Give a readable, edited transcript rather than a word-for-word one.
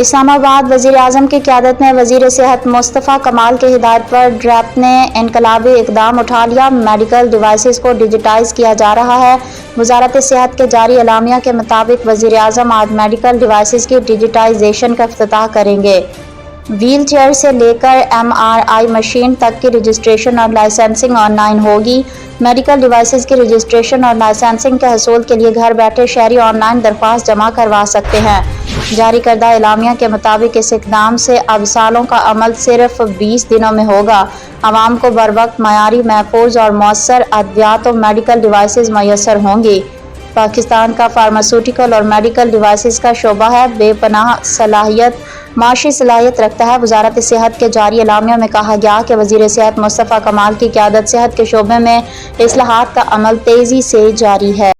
اسلام آباد وزیر اعظم کی قیادت میں وزیر صحت مصطفیٰ کمال کی ہدایت پر ڈریپ نے انقلابی اقدام اٹھا لیا۔ میڈیکل ڈیوائسز کو ڈیجیٹائز کیا جا رہا ہے۔ وزارت صحت کے جاری اعلامیہ کے مطابق وزیر اعظم آج میڈیکل ڈیوائسز کی ڈیجیٹائزیشن کا افتتاح کریں گے۔ ویل چیئر سے لے کر MRI مشین تک کی رجسٹریشن اور لائسنسنگ آن لائن ہوگی۔ میڈیکل ڈیوائسز کی رجسٹریشن اور لائسنسنگ کے حصول کے لیے گھر بیٹھے شہری آن لائن درخواست جمع کروا سکتے ہیں۔ جاری کردہ اعلامیہ کے مطابق اس اقدام سے اب سالوں کا عمل صرف 20 دنوں میں ہوگا۔ عوام کو بروقت معیاری، محفوظ اور مؤثر ادویات و میڈیکل ڈیوائسز میسر ہوں گی۔ پاکستان کا فارماسیوٹیکل اور میڈیکل ڈیوائسز کا شعبہ ہے بے پناہ معاشی صلاحیت رکھتا ہے۔ وزارت صحت کے جاری اعلامیہ میں کہا گیا کہ وزیر صحت مصطفیٰ کمال کی قیادت صحت کے شعبے میں اصلاحات کا عمل تیزی سے جاری ہے۔